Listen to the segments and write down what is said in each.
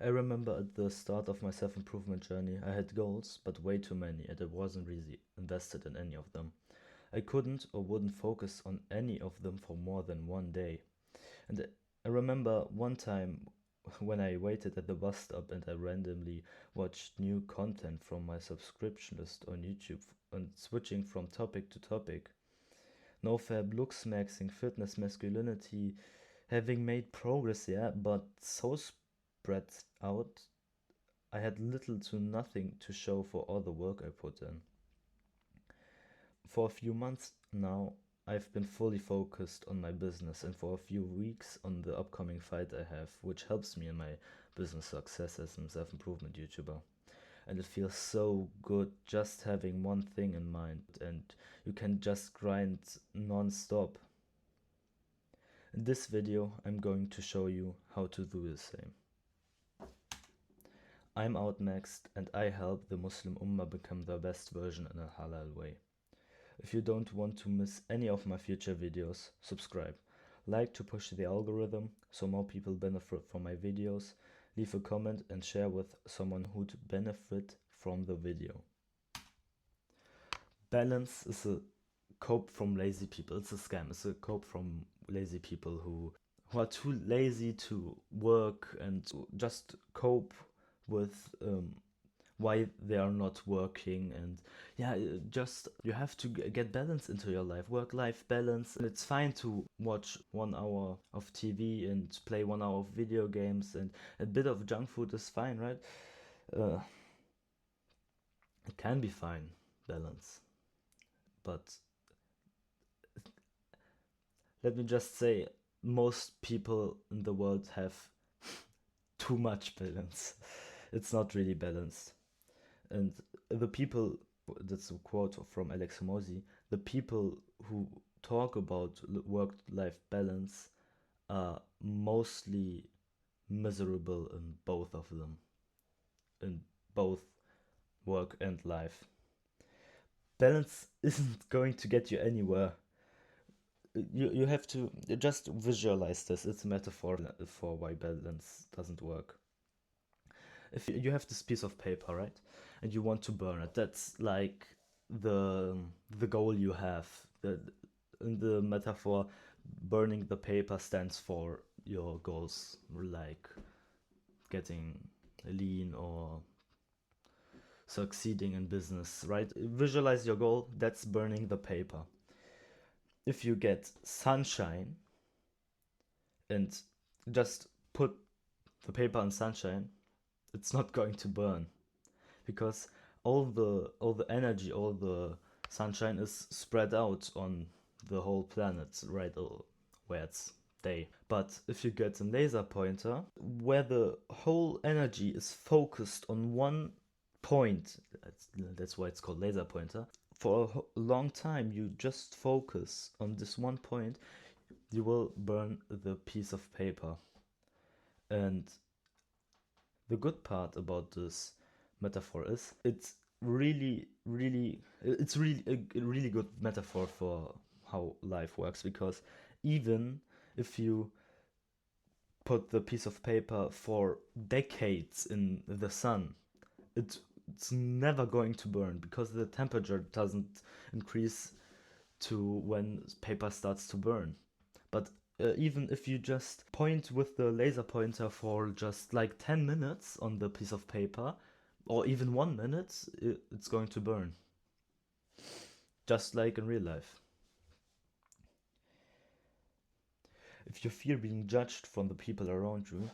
I remember at the start of my self-improvement journey, I had goals, but way too many, and I wasn't really invested in any of them. I couldn't or wouldn't focus on any of them for more than one day. And I remember one time when I waited at the bus stop and I randomly watched new content from my subscription list on YouTube and switching from topic to topic. NoFap, looks maxing, fitness, masculinity, having made progress, yeah, but so spread out, I had little to nothing to show for all the work I put in. For a few months now, I've been fully focused on my business and for a few weeks on the upcoming fight I have, which helps me in my business success as a self-improvement YouTuber. And it feels so good just having one thing in mind and you can just grind non-stop. In this video, I'm going to show you how to do the same. I'm Outmaxed and I help the Muslim Ummah become their best version in a halal way. If you don't want to miss any of my future videos, subscribe. Like to push the algorithm so more people benefit from my videos. Leave a comment and share with someone who'd benefit from the video. Balance is a cope from lazy people. It's a scam. It's a cope from lazy people who are too lazy to work and just cope with why they are not working. And yeah, just you have to get balance into your life, work-life balance. And it's fine to watch 1 hour of TV and play 1 hour of video games, and a bit of junk food is fine, right? It can be fine, balance, but let me just say, most people in the world have too much balance. It's not really balanced. And the people, that's a quote from Alex Hormozi, the people who talk about work-life balance are mostly miserable in both of them, in both work and life. Balance isn't going to get you anywhere. You have to just visualize this. It's a metaphor for why balance doesn't work. If you have this piece of paper, right, and you want to burn it, that's like the goal you have. In the metaphor, burning the paper stands for your goals, like getting lean or succeeding in business, right? Visualize your goal. That's burning the paper. If you get sunshine and just put the paper in sunshine, it's not going to burn, because all the energy, all the sunshine is spread out on the whole planet, right? Where it's day. But if you get a laser pointer where the whole energy is focused on one point, that's why it's called laser pointer. For a long time, you just focus on this one point, you will burn the piece of paper. And the good part about this metaphor is it's really a really good metaphor for how life works, because even if you put the piece of paper for decades in the sun, it's never going to burn, because the temperature doesn't increase to when paper starts to burn. But even if you just point with the laser pointer for just like 10 minutes on the piece of paper, or even 1 minute, it's going to burn. Just like in real life. If you fear being judged from the people around you,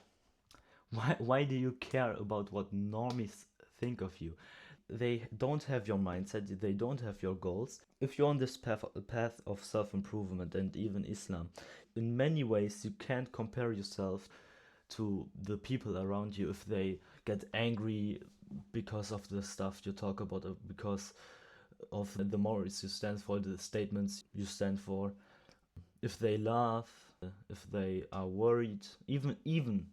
why do you care about what normies think of you? They don't have your mindset, they don't have your goals. If you're on this path of self-improvement, and even Islam, in many ways you can't compare yourself to the people around you if they get angry because of the stuff you talk about, because of the morals you stand for, the statements you stand for. If they laugh, if they are worried, even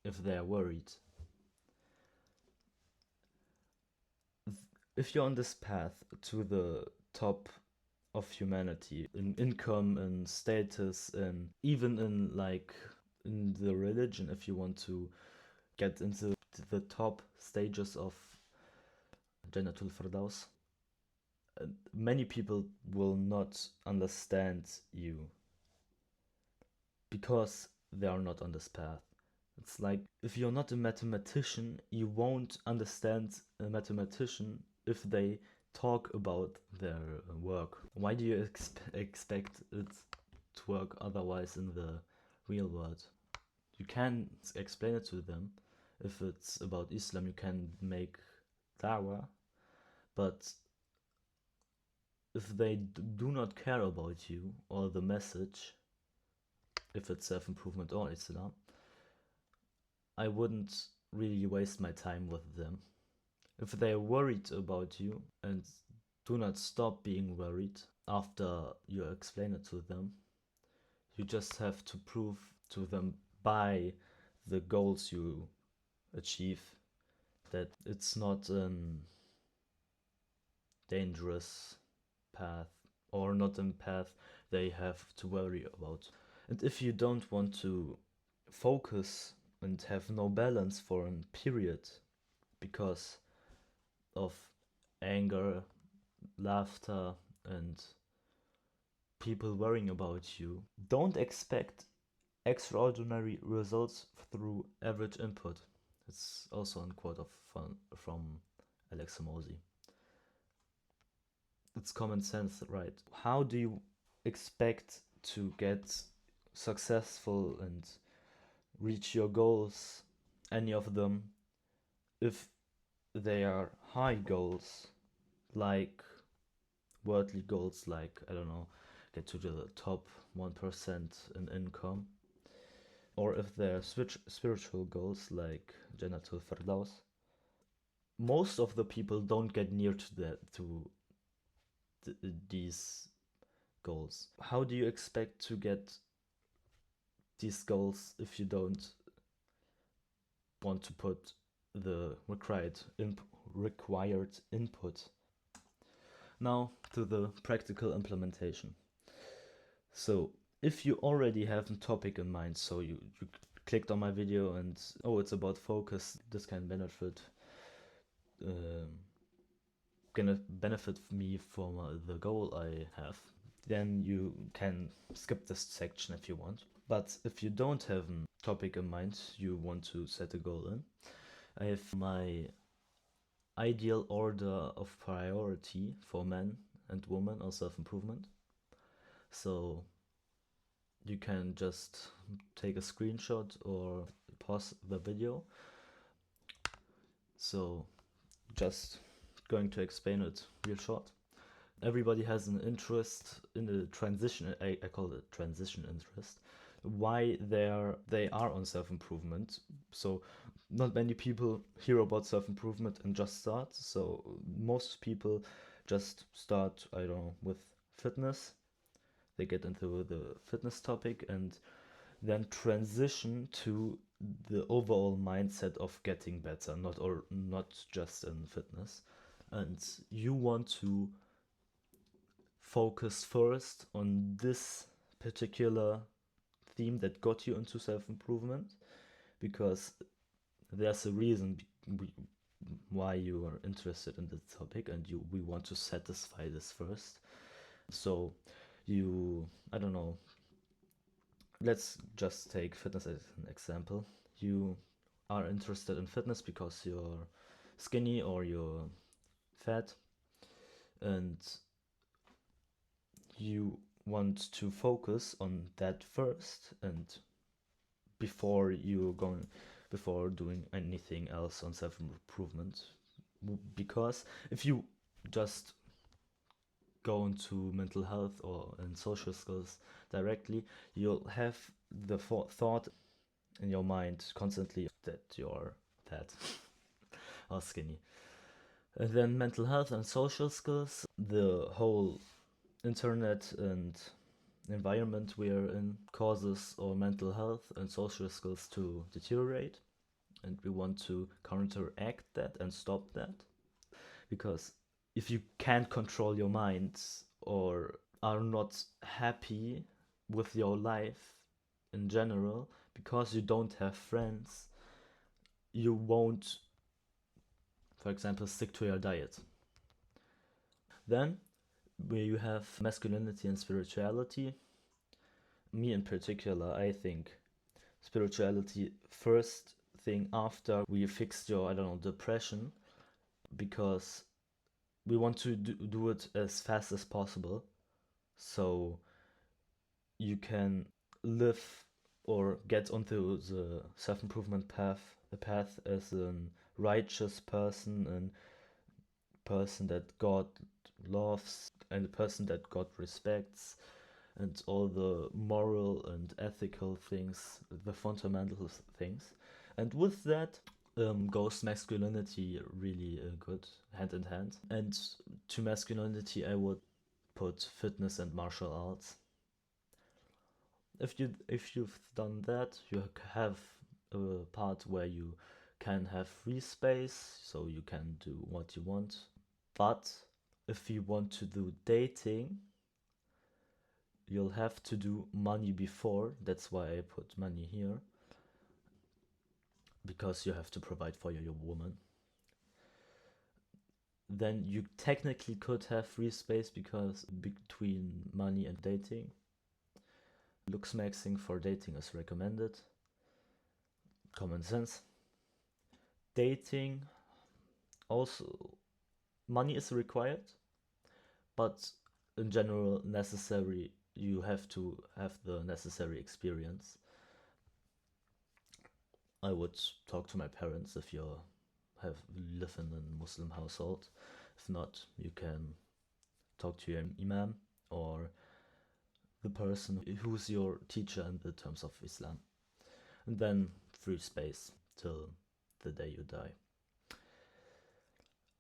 if they are worried. If you're on this path to the top of humanity, in income and status, and even in like in the religion, if you want to get into the top stages of Jannatul Firdaus. Many people will not understand you because they are not on this path. It's like if you're not a mathematician, you won't understand a mathematician if they talk about their work. Why do you expect it to work otherwise in the real world? You can explain it to them. If it's about Islam, you can make da'wah, but if they do not care about you or the message, if it's self-improvement or Islam, I wouldn't really waste my time with them. If they're worried about you and do not stop being worried after you explain it to them, you just have to prove to them by the goals you achieve that it's not a dangerous path or not a path they have to worry about. And if you don't want to focus and have no balance for a period because of anger, laughter, and people worrying about you, don't expect extraordinary results through average input. It's also a quote from Alex Hormozi. It's common sense, right? How do you expect to get successful and reach your goals, any of them, if they are high goals, like worldly goals, like, I don't know, get to the top 1% in income, or if they're spiritual goals, like Jannatul Firdaus? Most of the people don't get near to these goals. How do you expect to get these goals if you don't want to put the required input? Now to the practical implementation. So if you already have a topic in mind, so you clicked on my video and it's about focus, this can benefit me from the goal I have, then you can skip this section if you want. But if you don't have a topic in mind you want to set a goal in, I have my ideal order of priority for men and women on self-improvement. So you can just take a screenshot or pause the video. So just going to explain it real short. Everybody has an interest in the transition, I call it transition interest, why they are on self-improvement. So not many people hear about self-improvement and just start. So most people just start, I don't know, with fitness. They get into the fitness topic and then transition to the overall mindset of getting better, not just in fitness. And you want to focus first on this particular theme that got you into self-improvement, because there's a reason why you are interested in this topic, and we want to satisfy this first. So I don't know, let's just take fitness as an example. You are interested in fitness because you're skinny or you're fat, and you want to focus on that first, and before doing anything else on self-improvement. Because if you just go into mental health or in social skills directly, you'll have the thought in your mind constantly that you're fat or skinny. And then mental health and social skills, the whole internet and environment we are in causes our mental health and social skills to deteriorate, and we want to counteract that and stop that. Because if you can't control your mind or are not happy with your life in general because you don't have friends, you won't, for example, stick to your diet. Then, where you have masculinity and spirituality, me in particular, I think spirituality first thing after we fixed your, I don't know, depression, because we want to do it as fast as possible so you can live or get onto the self-improvement path, a path as a righteous person and person that God loves and a person that God respects, and all the moral and ethical things, the fundamental things. And with that goes masculinity really good hand in hand. And to masculinity, I would put fitness and martial arts. If you've done that, you have a part where you can have free space, so you can do what you want. But if you want to do dating, you'll have to do money before. That's why I put money here, because you have to provide for your woman. Then you technically could have free space, because between money and dating, looks maxing for dating is recommended. Common sense. Dating, also money is required, but in general necessary. You have to have the necessary experience. I would talk to my parents if you live in a Muslim household. If not, you can talk to your imam or the person who's your teacher in the terms of Islam. And then free space till the day you die.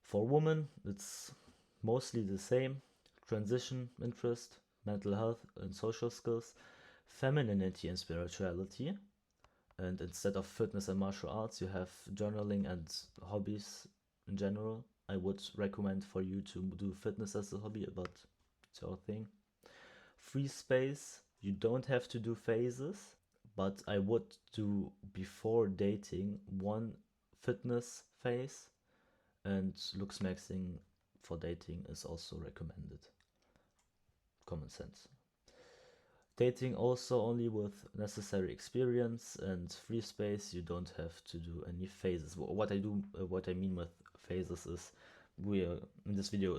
For women, it's mostly the same: transition, interest, mental health and social skills, femininity and spirituality. And instead of fitness and martial arts, you have journaling and hobbies in general. I would recommend for you to do fitness as a hobby, but it's your thing. Free space, you don't have to do phases, but I would do before dating one fitness phase, and looks maxing for dating is also recommended. Common sense. Dating also only with necessary experience and free space. You don't have to do any phases. What I mean with phases is, we are in this video,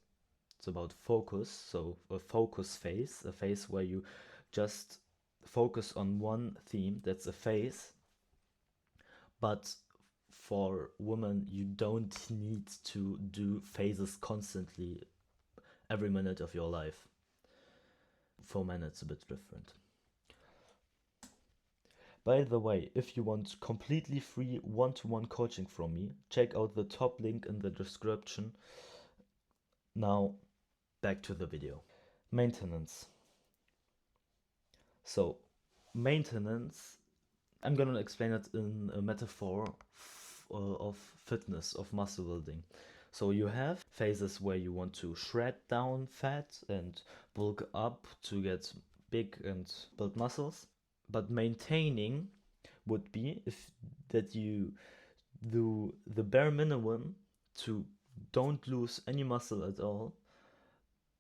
it's about focus. So a focus phase, a phase where you just focus on one theme, that's a phase. But for women, you don't need to do phases constantly every minute of your life. For men, it's a bit different. By the way, if you want completely free one-to-one coaching from me, check out the top link in the description. Now, back to the video. Maintenance. So, maintenance, I'm gonna explain it in a metaphor of fitness, of muscle building. So you have phases where you want to shred down fat and bulk up to get big and build muscles. But maintaining would be that you do the bare minimum to don't lose any muscle at all,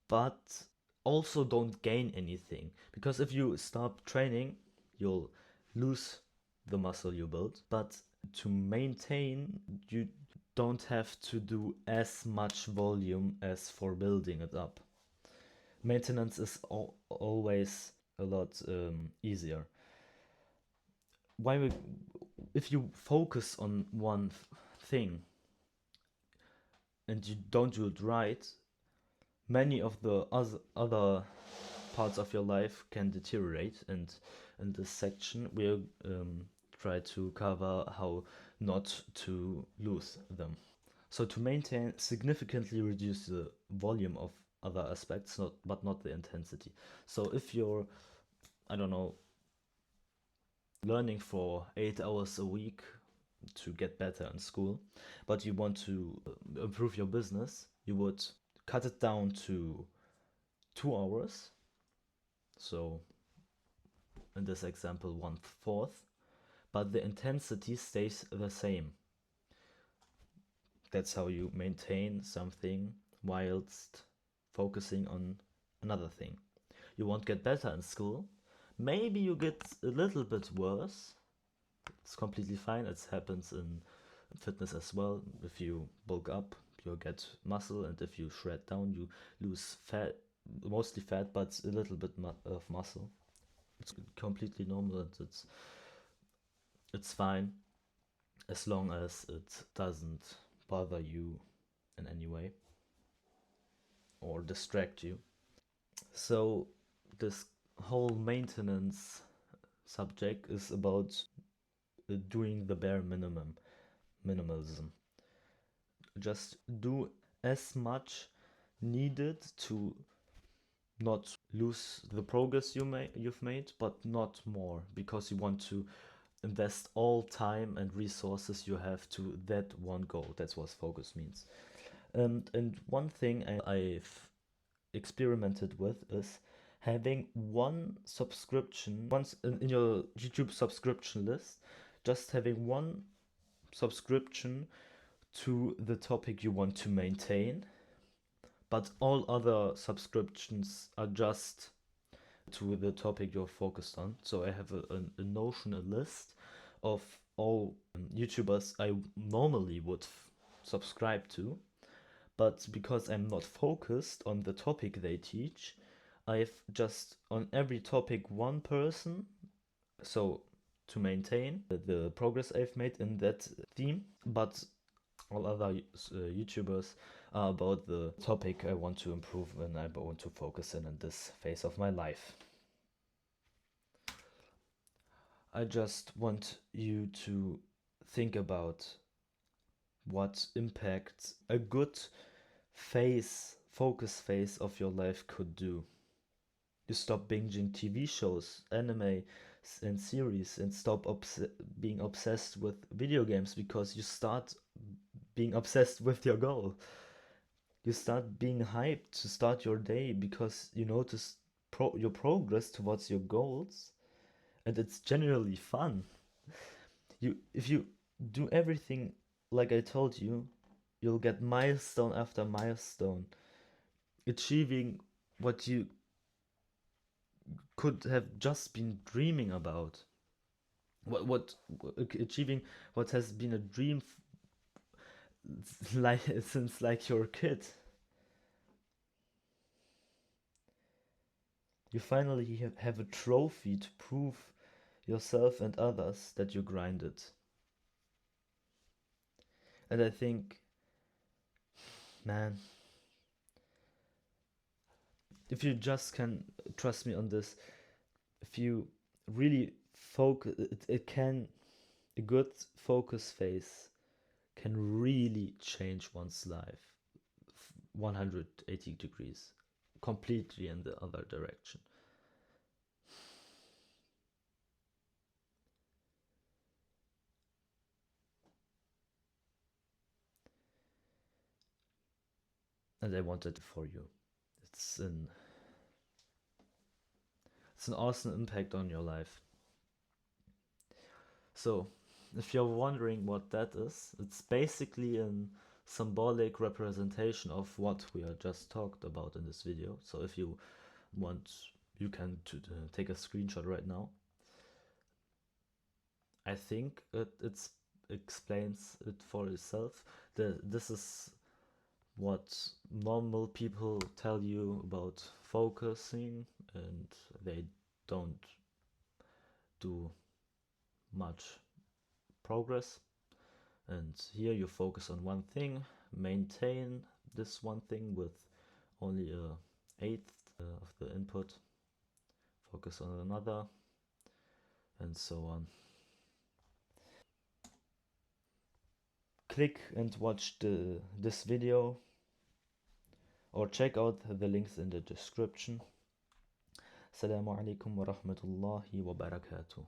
but also don't gain anything. Because if you stop training, you'll lose the muscle you built. But to maintain, you don't have to do as much volume as for building it up. Maintenance is always a lot easier. If you focus on one thing and you don't do it right, many of the other parts of your life can deteriorate. And in this section, we'll try to cover how not to lose them. So to maintain, significantly reduce the volume of other aspects, but not the intensity. So if you're, I don't know, learning for 8 hours a week to get better in school, but you want to improve your business, you would cut it down to 2 hours. So in this example, 1/4, but the intensity stays the same. That's how you maintain something whilst focusing on another thing. You won't get better in school. Maybe you get a little bit worse. It's completely fine. It happens in fitness as well. If you bulk up, you get muscle, and if you shred down, you lose fat, mostly fat, but a little bit of muscle. It's completely normal, and it's fine as long as it doesn't bother you in any way or distract you. So this whole maintenance subject is about doing the bare minimalism. Just do as much needed to not lose the progress you've made, but not more, because you want to invest all time and resources you have to that one goal. That's what focus means. And one thing I've experimented with is having one subscription once in your YouTube subscription list, just having one subscription to the topic you want to maintain, but all other subscriptions are just to the topic you're focused on. So I have a Notion, a list of all YouTubers I normally would subscribe to, but because I'm not focused on the topic they teach, I've just on every topic one person, so to maintain the progress I've made in that theme, but all other YouTubers are about the topic I want to improve and I want to focus in this phase of my life. I just want you to think about what impact a good focus phase of your life could do. You stop binging TV shows, anime, and series, and stop being obsessed with video games, because you start being obsessed with your goal. You start being hyped to start your day because you notice your progress towards your goals, and it's generally fun. If you do everything like I told you, you'll get milestone after milestone, achieving what you could have just been dreaming about. What achieving what has been a dream like since like you're a kid. You finally have a trophy to prove yourself and others that you grinded. And I think, man, if you just can trust me on this, if you really focus, a good focus phase can really change one's life 180 degrees, completely in the other direction. And I want it for you. It's an awesome impact on your life. So, if you're wondering what that is, it's basically a symbolic representation of what we are just talked about in this video. So if you want, you can take a screenshot right now. I think it explains it for itself. This is what normal people tell you about focusing, and they don't do much progress. And here you focus on one thing, maintain this one thing with only a eighth of the input, focus on another, and so on. Click and watch this video, or check out the links in the description. Assalamu alaikum wa rahmatullahi wa barakatuh.